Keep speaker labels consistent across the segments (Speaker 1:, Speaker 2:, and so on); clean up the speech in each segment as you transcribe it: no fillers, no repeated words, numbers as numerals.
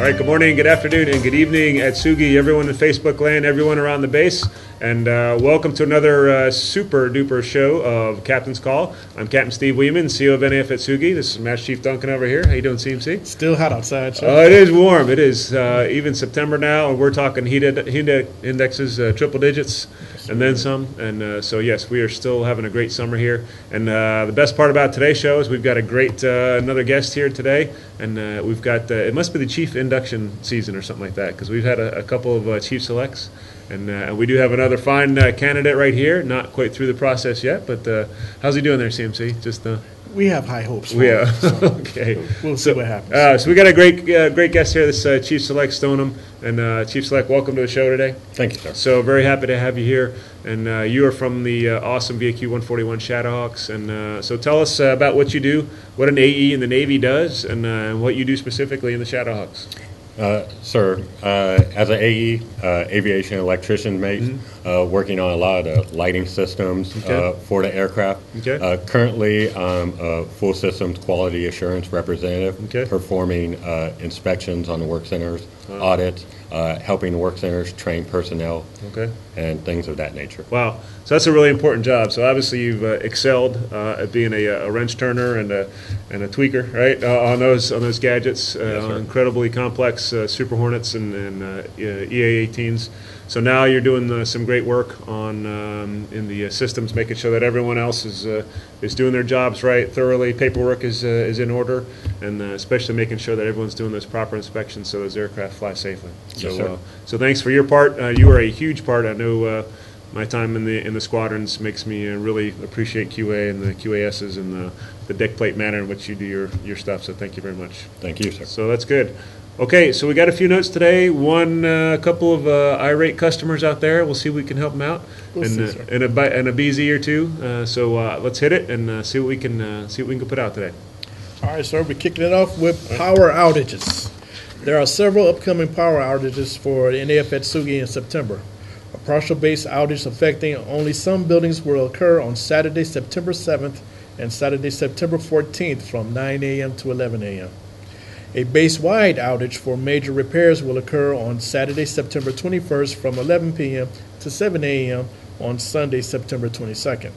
Speaker 1: right, good morning, good afternoon, and good evening, Atsugi, everyone in Facebook land, everyone around the base, and welcome to another super duper show of Captain's Call. I'm Captain Steve Weeman, CEO of NAF Atsugi. This is Master Chief Duncan over here. How you doing, CMC?
Speaker 2: Still hot outside, sir.
Speaker 1: Oh, it is warm. It is even September now, and we're talking heat indexes, triple digits, and then some. And so, yes, we are still having a great summer here. And the best part about today's show is we've got a great another guest here today, and we've got it must be the chief induction season or something like that, because we've had a couple of chief selects. And we do have another fine candidate right here, not quite through the process yet, but how's he doing there, CMC? Just
Speaker 2: we have high hopes for
Speaker 1: him.
Speaker 2: So
Speaker 1: okay.
Speaker 2: We'll see what happens.
Speaker 1: So we got a great guest here, this Chief Select Stoneham. And Chief Select, welcome to the show today.
Speaker 3: Thank you, sir.
Speaker 1: So very happy to have you here. And you are from the awesome VAQ 141 Shadowhawks. And so tell us about what you do, what an AE in the Navy does, and what you do specifically in the Shadowhawks.
Speaker 3: Sir, as an AE, aviation electrician mate, working on a lot of the lighting systems for the aircraft.
Speaker 1: Okay.
Speaker 3: Currently, I'm a full systems quality assurance representative, performing inspections on the work centers, audits, helping the work centers train personnel, and things of that nature.
Speaker 1: Wow. So that's a really important job. So obviously you've excelled at being a wrench turner and a tweaker, right? On those gadgets, incredibly complex Super Hornets and EA-18s. So now you're doing some great work on in the systems, making sure that everyone else is doing their jobs right, thoroughly. Paperwork is in order, and especially making sure that everyone's doing those proper inspections so those aircraft fly safely.
Speaker 3: Yes, sir.
Speaker 1: So thanks for your part. You are a huge part. I know. My time in the squadrons makes me really appreciate QA and the QASs and the deck plate manner in which you do your stuff. So thank you very much.
Speaker 3: Thank you, sir.
Speaker 1: So that's good. Okay, so we got a few notes today. A couple of irate customers out there. We'll see if we can help them out, and a BZ or two. So let's hit it and see what we can put out today.
Speaker 2: All right, sir. We're kicking it off with power outages. There are several upcoming power outages for NAF Atsugi in September. A partial base outage affecting only some buildings will occur on Saturday, September 7th and Saturday, September 14th from 9 a.m. to 11 a.m. A base-wide outage for major repairs will occur on Saturday, September 21st from 11 p.m. to 7 a.m. on Sunday, September 22nd.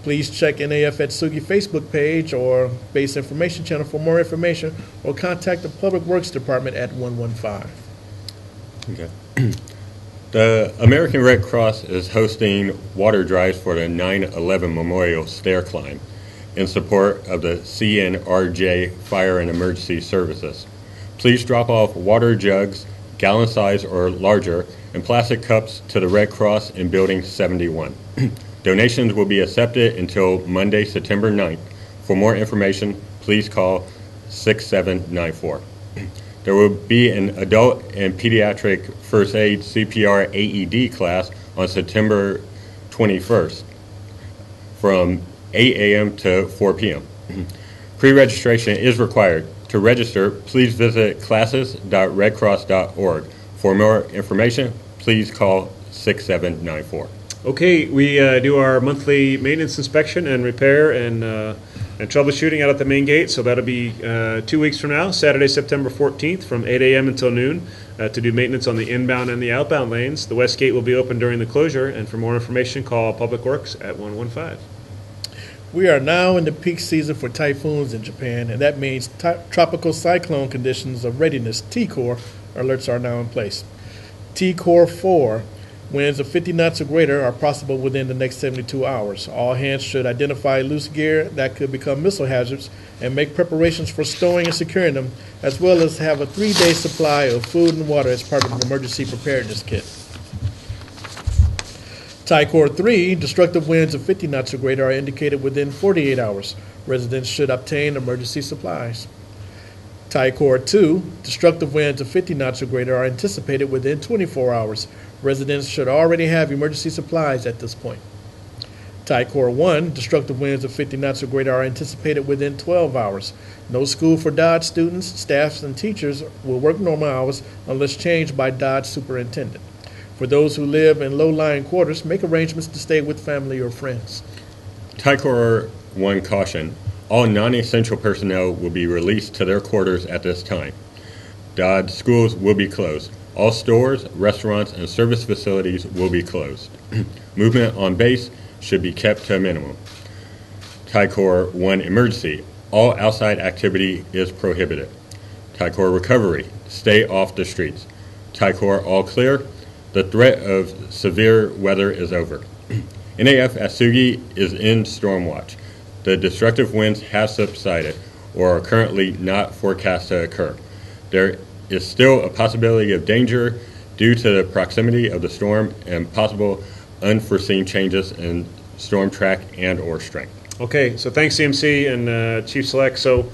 Speaker 2: Please check NAF Atsugi Facebook page or Base Information Channel for more information, or contact the Public Works Department at 115.
Speaker 3: Okay. The American Red Cross is hosting water drives for the 9/11 Memorial Stair Climb in support of the CNRJ Fire and Emergency Services. Please drop off water jugs, gallon size or larger, and plastic cups to the Red Cross in Building 71. Donations will be accepted until Monday, September 9th. For more information, please call 6794. There will be an adult and pediatric first aid CPR AED class on September 21st from 8 a.m. to 4 p.m. Pre-registration is required. To register, please visit classes.redcross.org. For more information, please call 6794.
Speaker 1: Okay, we do our monthly maintenance inspection and repair and troubleshooting out at the main gate. So that'll be 2 weeks from now, Saturday, September 14th from 8 a.m. until noon to do maintenance on the inbound and the outbound lanes. The west gate will be open during the closure, and for more information, call Public Works at 115.
Speaker 2: We are now in the peak season for typhoons in Japan, and that means tropical cyclone conditions of readiness, T-Core, alerts are now in place. T-Core 4, winds of 50 knots or greater are possible within the next 72 hours. All hands should identify loose gear that could become missile hazards and make preparations for stowing and securing them, as well as have a 3-day supply of food and water as part of an emergency preparedness kit. Tycore 3, destructive winds of 50 knots or greater are indicated within 48 hours. Residents should obtain emergency supplies. Tycore 2, destructive winds of 50 knots or greater are anticipated within 24 hours. Residents should already have emergency supplies at this point. Tycore 1, destructive winds of 50 knots or greater are anticipated within 12 hours. No school for Dodge students, staffs, and teachers will work normal hours unless changed by Dodge superintendent. For those who live in low-lying quarters, make arrangements to stay with family or friends.
Speaker 3: Tycore 1 caution. All non-essential personnel will be released to their quarters at this time. The odd schools will be closed. All stores, restaurants, and service facilities will be closed. Movement on base should be kept to a minimum. Thai Corps 1 emergency. All outside activity is prohibited. Thai Corps recovery. Stay off the streets. Thai Corps all clear. The threat of severe weather is over. NAF Atsugi is in storm watch. The destructive winds have subsided or are currently not forecast to occur. There is still a possibility of danger due to the proximity of the storm and possible unforeseen changes in storm track and or strength.
Speaker 1: Okay, so thanks CMC and Chief Select. So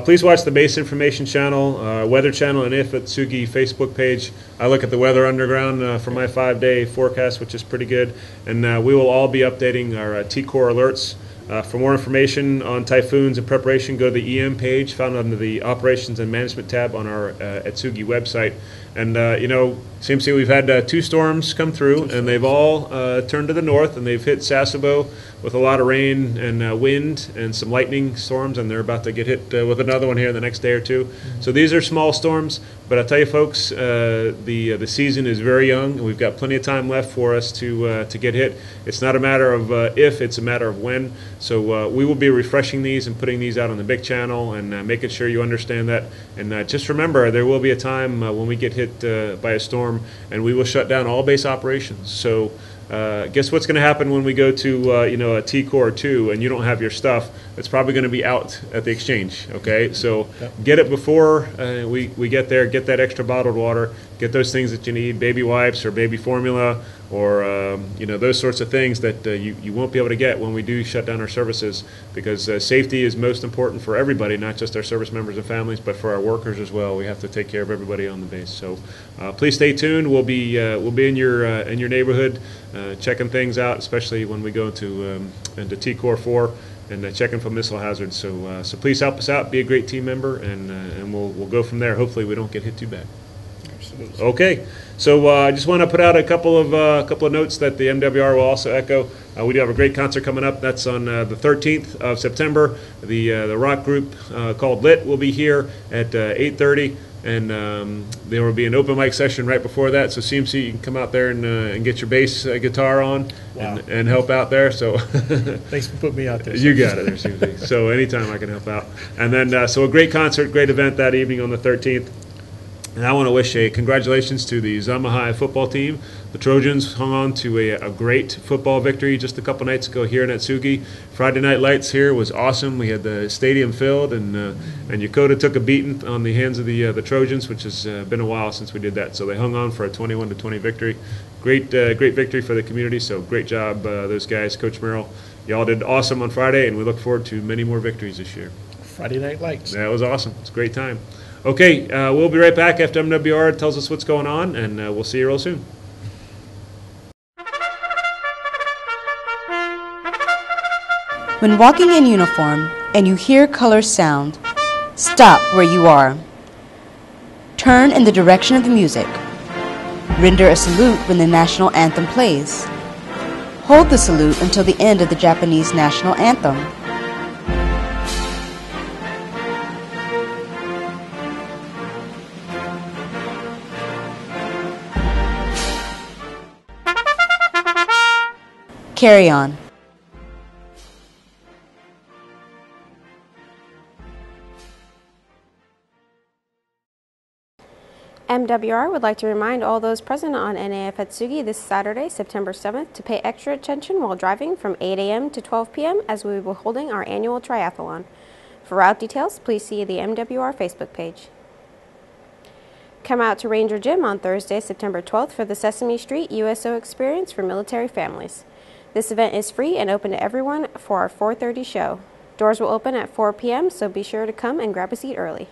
Speaker 1: please watch the base information channel, weather channel, and if Atsugi Facebook page. I look at the Weather Underground for my 5-day forecast, which is pretty good. And we will all be updating our T-Core alerts. For more information on typhoons and preparation, go to the EM page found under the Operations and Management tab on our Atsugi website. And, CMC, we've had 2 storms come through, and they've all turned to the north, and they've hit Sasebo with a lot of rain and wind and some lightning storms, and they're about to get hit with another one here in the next day or two. So these are small storms, but I tell you, folks, the season is very young, and we've got plenty of time left for us to get hit. It's not a matter of if, it's a matter of when. So we will be refreshing these and putting these out on the big channel and making sure you understand that. And just remember, there will be a time when we get hit by a storm, and we will shut down all base operations. So guess what's going to happen when we go to a T-Core 2 and you don't have your stuff? It's probably going to be out at the exchange. Okay, so get it before we get there. Get that extra bottled water. Get those things that you need, baby wipes or baby formula, or those sorts of things that you won't be able to get when we do shut down our services, because safety is most important for everybody, not just our service members and families, but for our workers as well. We have to take care of everybody on the base. So please stay tuned. We'll be in your neighborhood checking things out, especially when we go into T-Core 4 and checking for missile hazards. So please help us out. Be a great team member, and we'll go from there. Hopefully we don't get hit too bad. Absolutely. Okay. So I just want to put out a couple of notes that the MWR will also echo. We do have a great concert coming up. That's on the 13th of September. The rock group called Lit will be here at 8:30. And there will be an open mic session right before that. So CMC, you can come out there and get your bass guitar on. Wow. and help out there. So
Speaker 2: thanks for putting me out there.
Speaker 1: You got it there, CMC. So anytime I can help out. And then so a great concert, great event that evening on the 13th. And I want to wish a congratulations to the Zama High football team. The Trojans hung on to a great football victory just a couple nights ago here in Atsugi. Friday Night Lights here was awesome. We had the stadium filled, and Yokota took a beating on the hands of the Trojans, which has been a while since we did that. So they hung on for a 21-20 victory. Great victory for the community. So great job, those guys, Coach Merrill. Y'all did awesome on Friday, and we look forward to many more victories this year.
Speaker 2: Friday Night Lights.
Speaker 1: That was awesome. It's a great time. Okay, we'll be right back after MWR tells us what's going on, and we'll see you real soon.
Speaker 4: When walking in uniform and you hear colors sound, stop where you are. Turn in the direction of the music. Render a salute when the national anthem plays. Hold the salute until the end of the Japanese national anthem. Carry on.
Speaker 5: MWR would like to remind all those present on NAF Atsugi this Saturday, September 7th, to pay extra attention while driving from 8 a.m. to 12 p.m. as we will be holding our annual triathlon. For route details, please see the MWR Facebook page. Come out to Ranger Gym on Thursday, September 12th for the Sesame Street USO experience for military families. This event is free and open to everyone for our 4:30 show. Doors will open at 4 p.m., so be sure to come and grab a seat early.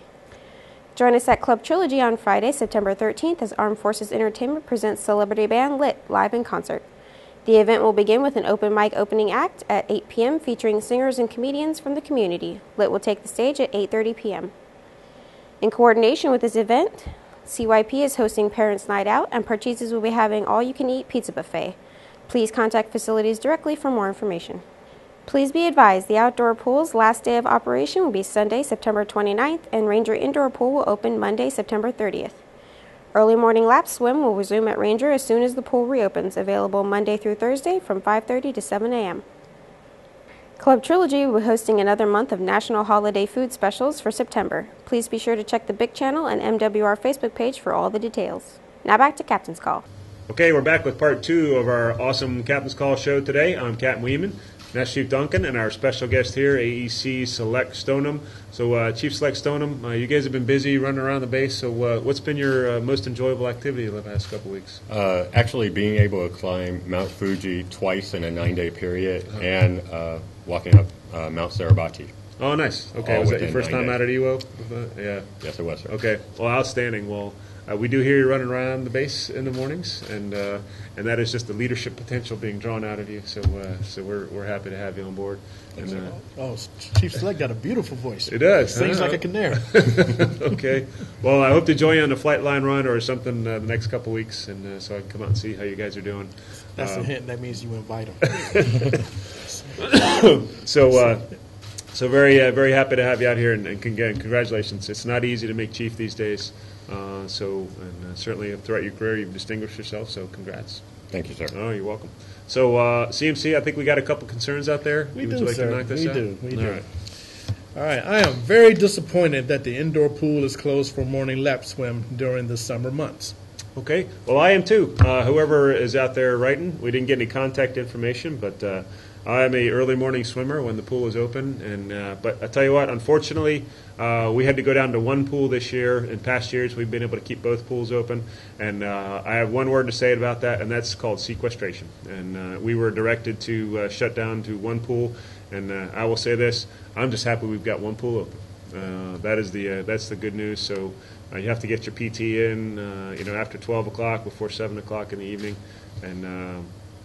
Speaker 5: Join us at Club Trilogy on Friday, September 13th, as Armed Forces Entertainment presents celebrity band Lit live in concert. The event will begin with an open mic opening act at 8 p.m. featuring singers and comedians from the community. Lit will take the stage at 8:30 p.m. In coordination with this event, CYP is hosting Parents' Night Out, and Parcheesi's will be having all-you-can-eat pizza buffet. Please contact facilities directly for more information. Please be advised, the outdoor pool's last day of operation will be Sunday, September 29th, and Ranger Indoor Pool will open Monday, September 30th. Early morning lap swim will resume at Ranger as soon as the pool reopens, available Monday through Thursday from 5:30 to 7 a.m. Club Trilogy will be hosting another month of National Holiday Food Specials for September. Please be sure to check the Big Channel and MWR Facebook page for all the details. Now back to Captain's Call.
Speaker 1: Okay, we're back with part 2 of our awesome Captain's Call show today. I'm Captain Weeman, Master Chief Duncan, and our special guest here, AEC Select Stoneham. So, Chief Select Stoneham, you guys have been busy running around the base. So, what's been your most enjoyable activity the past couple weeks?
Speaker 3: Actually, being able to climb Mount Fuji twice in a 9-day period and walking up Mount Suribachi.
Speaker 1: Oh, nice. Okay, was that your first time out at EWO? Yeah.
Speaker 3: Yes, it was, sir.
Speaker 1: Okay, well, outstanding. Well, we do hear you running around the base in the mornings, and that is just the leadership potential being drawn out of you. So we're happy to have you on board. And,
Speaker 2: Chief Select got a beautiful voice.
Speaker 1: It does.
Speaker 2: Sings like a canary.
Speaker 1: Okay. Well, I hope to join you on the flight line run or something the next couple weeks, and so I can come out and see how you guys are doing.
Speaker 2: That's a hint. That means you invite them.
Speaker 1: So very happy to have you out here, and again, congratulations. It's not easy to make chief these days. Certainly throughout your career, you've distinguished yourself. So congrats.
Speaker 3: Thank you, sir.
Speaker 1: Oh, you're welcome. So CMC, I think we got a couple concerns out there.
Speaker 2: We
Speaker 1: Would
Speaker 2: do,
Speaker 1: you like
Speaker 2: sir.
Speaker 1: to knock this out?
Speaker 2: We do.
Speaker 1: All right.
Speaker 2: All right. I am very disappointed that the indoor pool is closed for morning lap swim during the summer months.
Speaker 1: Okay. Well, I am too. Whoever is out there writing, we didn't get any contact information, but I am a early morning swimmer when the pool is open. And but I tell you what, unfortunately, we had to go down to one pool this year. In past years, we've been able to keep both pools open. And I have one word to say about that, and that's called sequestration. And we were directed to shut down to one pool. And I will say this: I'm just happy we've got one pool open. That's the good news. So. You have to get your PT in, after 12 o'clock, before 7 o'clock in the evening, and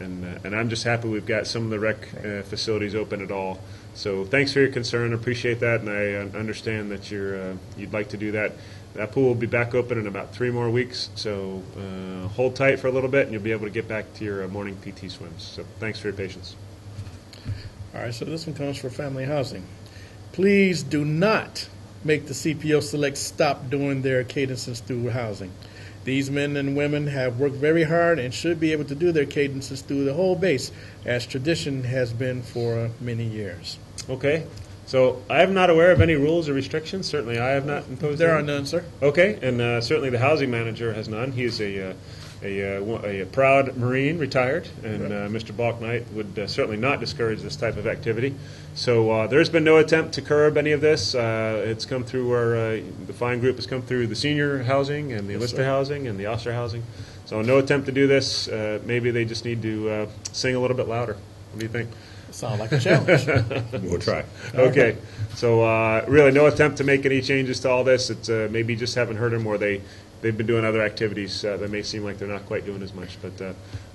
Speaker 1: I'm just happy we've got some of the rec facilities open at all. So thanks for your concern, appreciate that, and I understand that you'd like to do that. That pool will be back open in about 3 more weeks, so hold tight for a little bit, and you'll be able to get back to your morning PT swims. So thanks for your patience.
Speaker 2: All right, so this one comes for family housing. Please do not make the CPO Select stop doing their cadences through housing. These men and women have worked very hard and should be able to do their cadences through the whole base, as tradition has been for many years.
Speaker 1: Okay. So I am not aware of any rules or restrictions. Certainly I have not imposed
Speaker 2: There
Speaker 1: any.
Speaker 2: are none, sir.
Speaker 1: Okay, and certainly the housing manager has none. He is a proud Marine, retired, and Mr. Balknight would certainly not discourage this type of activity. So there's been no attempt to curb any of this. It's come through the fine group has come through the senior housing and the enlisted housing and the officer housing. So no attempt to do this. Maybe they just need to sing a little bit louder. What do you think?
Speaker 2: Sound like a challenge.
Speaker 3: We'll try.
Speaker 1: Okay, so really no attempt to make any changes to all this. It's maybe just haven't heard them, or they've been doing other activities that may seem like they're not quite doing as much.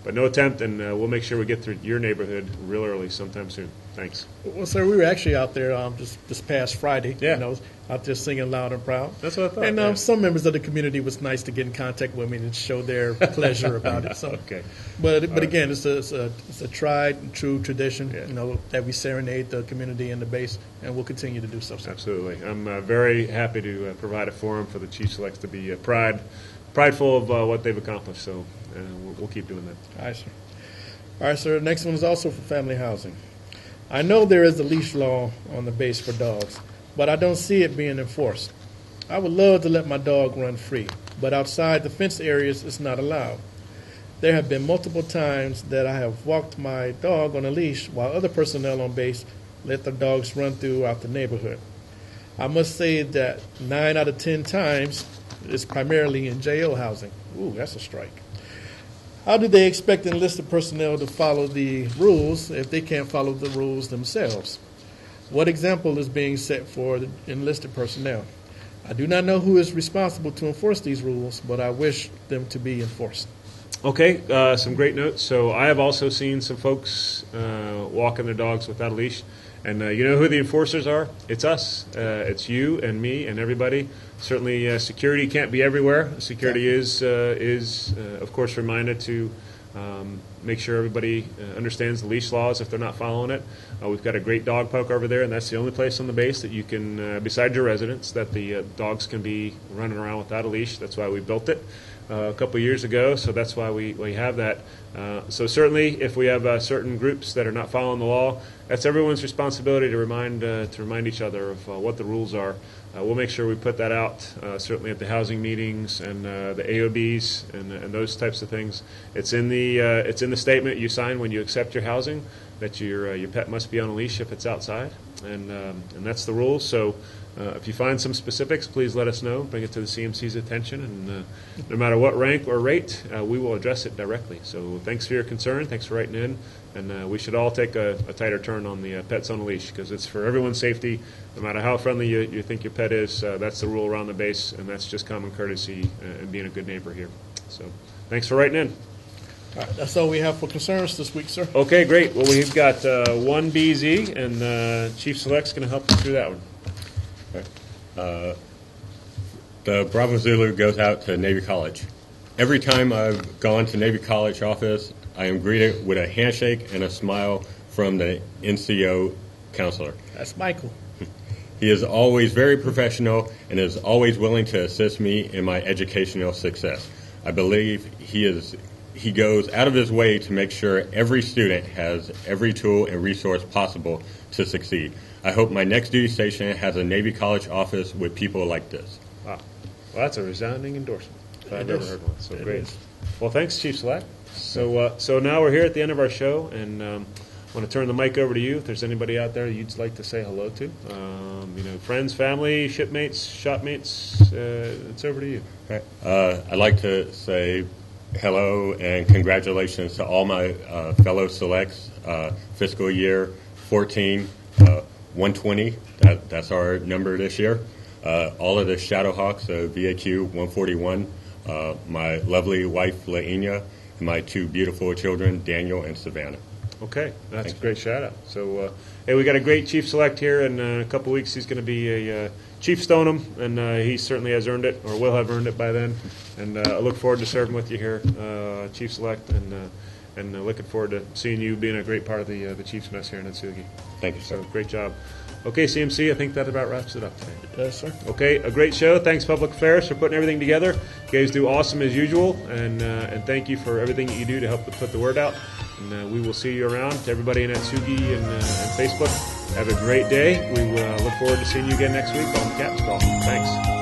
Speaker 1: But no attempt, and we'll make sure we get through your neighborhood real early sometime soon. Thanks.
Speaker 2: Well, sir, we were actually out there just this past Friday.
Speaker 1: Yeah.
Speaker 2: Out there singing loud and proud.
Speaker 1: That's what I thought.
Speaker 2: And some members of the community was nice to get in contact with me and show their pleasure about it. So,
Speaker 1: okay.
Speaker 2: But again, it's a tried and true tradition, that we serenade the community and the base, and we'll continue to do so.
Speaker 1: Absolutely. I'm very happy to provide a forum for the Chief Selects to be prideful of what they've accomplished. So we'll keep doing that.
Speaker 2: All right, sir. All right, sir. The next one is also for family housing. I know there is a leash law on the base for dogs, but I don't see it being enforced. I would love to let my dog run free, but outside the fenced areas, it's not allowed. There have been multiple times that I have walked my dog on a leash while other personnel on base let their dogs run throughout the neighborhood. I must say that 9 out of 10 times it's primarily in JO housing. Ooh, that's a strike. How do they expect enlisted personnel to follow the rules if they can't follow the rules themselves? What example is being set for the enlisted personnel? I do not know who is responsible to enforce these rules, but I wish them to be enforced.
Speaker 1: Okay, some great notes. So I have also seen some folks walking their dogs without a leash. And you know who the enforcers are? It's us. It's you and me and everybody. Certainly security can't be everywhere. Security is of course, reminded to make sure everybody understands the leash laws if they're not following it. We've got a great dog park over there, and that's the only place on the base that you can, besides your residents, that the dogs can be running around without a leash. That's why we built it a couple of years ago, so that's why we have that. So certainly, if we have certain groups that are not following the law, that's everyone's responsibility to remind each other of what the rules are. We'll make sure we put that out, certainly at the housing meetings and the AOBs and those types of things. It's in the statement you sign when you accept your housing that your pet must be on a leash if it's outside, and that's the rules. So if you find some specifics, please let us know. Bring it to the CMC's attention, and no matter what rank or rate, we will address it directly. So thanks for your concern. Thanks for writing in. And we should all take a tighter turn on the pets on a leash, because it's for everyone's safety. No matter how friendly you think your pet is, that's the rule around the base, and that's just common courtesy and being a good neighbor here. So thanks for writing in.
Speaker 2: All right, that's all we have for concerns this week, sir.
Speaker 1: Okay, great. Well, we've got one BZ, and Chief Select's going to help us through that one.
Speaker 3: The Bravo Zulu goes out to Navy College. Every time I've gone to Navy College office, I am greeted with a handshake and a smile from the NCO counselor.
Speaker 2: That's Michael.
Speaker 3: He is always very professional and is always willing to assist me in my educational success. I believe he goes out of his way to make sure every student has every tool and resource possible to succeed. I hope my next duty station has a Navy College office with people like this.
Speaker 1: Wow. Well, that's a resounding endorsement. If I've ever heard one. So
Speaker 2: It
Speaker 1: great.
Speaker 2: is.
Speaker 1: Well, thanks, Chief Select. So now we're here at the end of our show, and I want to turn the mic over to you. If there's anybody out there you'd like to say hello to, friends, family, shipmates, shopmates, it's over to you.
Speaker 3: Okay. I'd like to say hello and congratulations to all my fellow selects. Fiscal year 14, 120. That's our number this year. All of the Shadowhawks of VAQ 141. My lovely wife Laina, and my two beautiful children Daniel and Savannah.
Speaker 1: Okay, that's a great shout out. So, hey, we got a great Chief Select here. In a couple weeks, he's going to be a Chief Stoneham, and he certainly has earned it, or will have earned it by then. And I look forward to serving with you here, Chief Select, and looking forward to seeing you being a great part of the Chiefs Mess here in Atsugi.
Speaker 3: Thank you, sir.
Speaker 1: So, great job. Okay, CMC, I think that about wraps it up today.
Speaker 2: It does, sir.
Speaker 1: Okay, a great show. Thanks, Public Affairs, for putting everything together. You guys do awesome as usual, and thank you for everything that you do to help put the word out. And we will see you around. To everybody in Atsugi and Facebook, have a great day. We will look forward to seeing you again next week on the Cap's Call. Thanks.